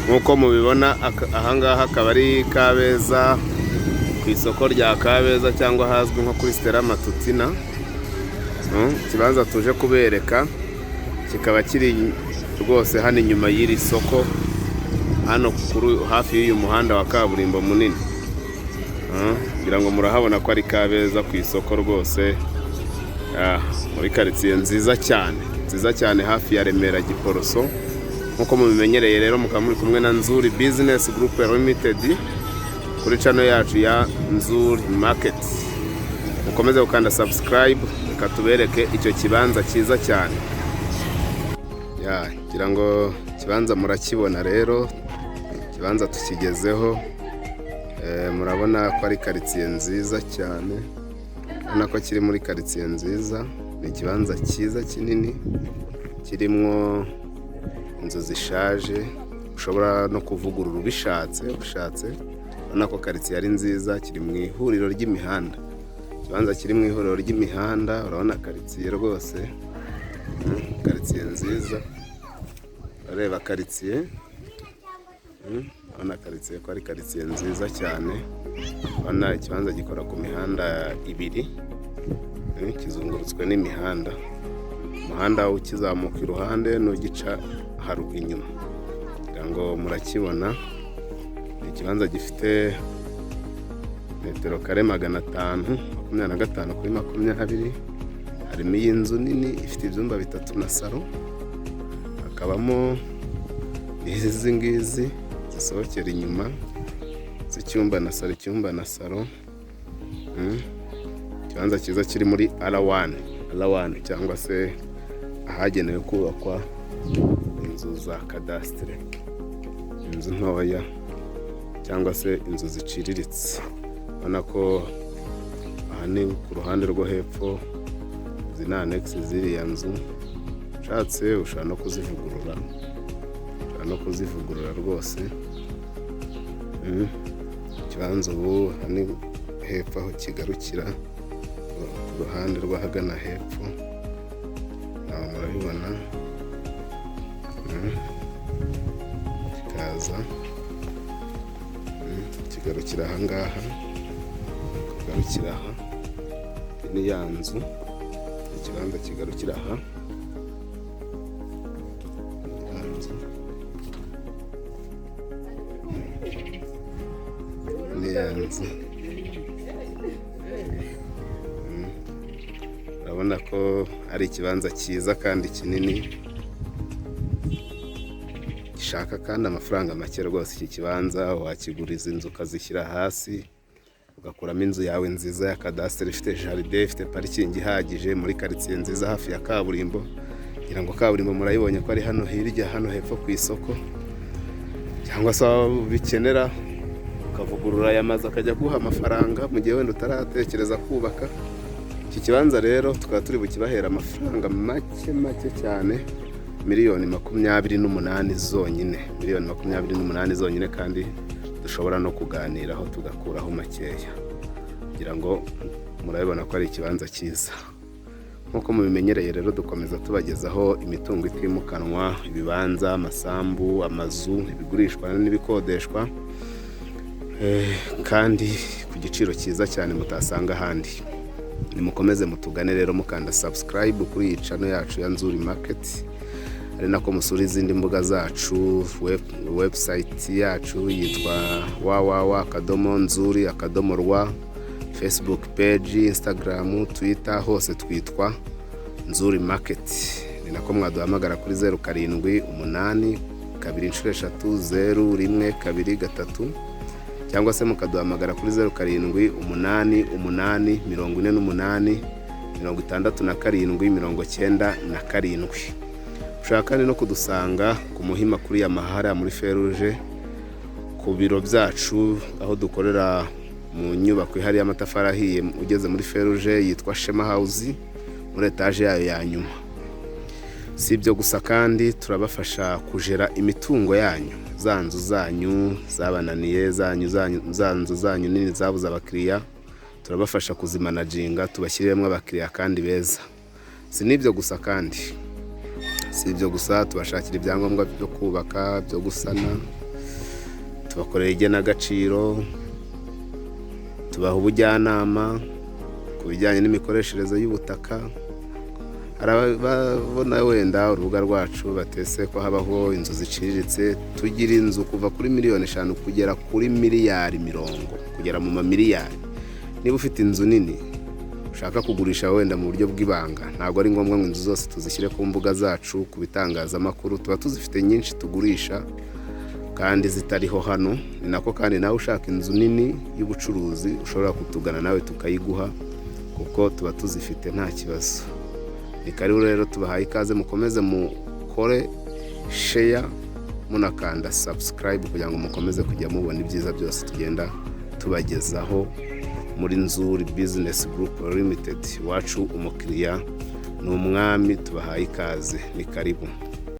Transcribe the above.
nk'uko mubibona ahangaha akaba ari Kabeza ku isoko rya Kabeza cyangwa hazwi nko kuri Stella Matutina. Ikibanza tuje kubereka kikaba kiri rwose hano inyuma y'iri soko, hano hafi y'uyu muhanda wa kaburimbo munini. Ngira ngo murahabona ko ari Kabeza ku isoko rwose, muri quartier nziza cyane hafi ya Remera Giporoso. Nkuko mubimenyereye rero mukaba muri kumwe na Nzuri Business Group Limited kuri channel yacu ya Nzuri Market. Mukomeze gukanda subscribe, reka tubereke icyo kibanza cyiza cyane. Ngira ngo kibanza murakibona rero, kibanza tukigezeho. Murabona ko ari quartier nziza cyane, ubona ko kiri muri quartier nziza. Ni ikibanza cyiza kinini kirimo inzu zishaje, ushobora no kuvugurura ubishatse. Ubona ko quartier ari nziza, kiri mu ihuriro ry'imihanda. Ikibanza kiri mu ihuriro ry'imihanda, urabona quartier rwose, quartier nziza. Ureba quartier, urabona quartier ko ari quartier nziza cyane. Urabona ikibanza gikora ku mihanda ibiri, kizungurutswe n'imihanda. Umuhanda ukizamuka iruhande n'ugica haruguru inyuma. Kugira ngo murakibona, ni ikibanza gifite metero kare 525 kuri 20. Harimo iyi nzu nini ifite ibyumba 3 na salo, hakabamo izi ngizi zisohokera inyuma z'icyumba na salo. Ikibanza cyiza kiri muri R1 cyangwa se ahagenewe kubakwa inzu za kadastre, inzu ntoya cyangwa se inzu ziciriritse. Ubona ko aha ni ku ruhande rwo hepfo, izi ni annex ziriya nzu. Ushatse ushobora no kuzivugurura rwose. Ikibanza ubu ni hepfo aho kigarukira, ku ruhande rw'ahagana hepfo, murabibona. Kikaza kigarukira ahangaha, kigarukira aha. Ni ya nzu, ikibanza kigarukira aha. Ni ya nzu. Urabona ko ari ikibanza cyiza kandi kinini, gishaka kandi amafaranga make rwose. Iki kibanza wakiguriza inzu ukazishyira hasi, ugakuramo inzu yawe nziza ya kadastre, ifite jardin, ifite parikingi ihagije, muri quartier nziza hafi ya kaburimbo. Ngira ngo kaburimbo murayibonye ko ari hano hirya, hano hepfo ku isoko. Cyangwa se bikenera ukavugurura aya mazu akajya guha amafaranga mu gihe wenda utaratekereza kubaka. Iki kibanza rero tukaba turi bukibahera amafaranga make cyane, miliyoni 28 zonyine. Miliyoni 28 zonyine, kandi dushobora no kuganiraho tugakuraho makeya. Kugira ngo murabibona ko ari ikibanza cyiza. Nkuko mubimenyereye rero, dukomeza tubagezaho imitungo itimukanwa, ibibanza, amasambu, amazu, ibigurishwa n'ibikodeshwa, kandi ku giciro cyiza cyane mutasanga ahandi. Nimukomeze mutugane rero mukanda subscribe kuri iyi channel yacu ya Nzuri Market. Ari nako musura izindi mbuga zacu, website yacu yitwa www.nzuri.rw, Facebook page, Instagram, Twitter, hose twitwa Nzuri Market. Ni nako mwaduhamagara kuri 0788 230 cyangwa se mukaduhamagara kuri 0788 Ushaka kandi no kudusanga ku Muhima kuri ya Mahara muri Feruje, ku biro byacu aho dukorera mu nyubako ihari y'amatafari ahiye. Ugeze muri Feruje yitwa Shema House, muri etage yayo ya nyuma. Si ibyo gusa kandi turabafasha kujera imitungo yanyu, za nzu zanyu zabananiye, za nzu zanyu nini zabuze abakiriya. Turabafasha kuzimanaginga, tubashyiriremo abakiriya kandi beza. Si n'ibyo gusa kandi, si ibyo gusa, tubashakira ibyangombwa byo kubaka, byo gusana, tubakorera igenagaciro, tubaha ubujyanama ku bijyanye n'imikoreshereze y'ubutaka. Hari ababona wenda urubuga rwacu batese ko habaho inzu ziciriritse, tugira inzu kuva kuri miliyoni 5 kugera kuri miliyari 10, kugera mu mamiliyari. Niba ufite inzu nini ushaka kugurisha wenda mu buryo bw'ibanga, ntabwo ari ngombwa ngo inzu zose tuzishyire ku mbuga zacu, ku bitangazamakuru. Tuba tuzifite nyinshi tugurisha kandi zitariho hano. Ni nako kandi nawe ushaka inzu nini y'ubucuruzi ushobora kutugana nawe tukayiguha, kuko tuba tuzifite nta kibazo. Ni karibu rero, tubahaye ikaze, mukomeze mukore share munakanda subscribe kugira ngo mukomeze kujya mubona ibyiza byose tugenda tubagezaho muri Nzuri Business Group Limited. Wacu umukiriya ni umwami, tubahaye ikaze, ni karibu.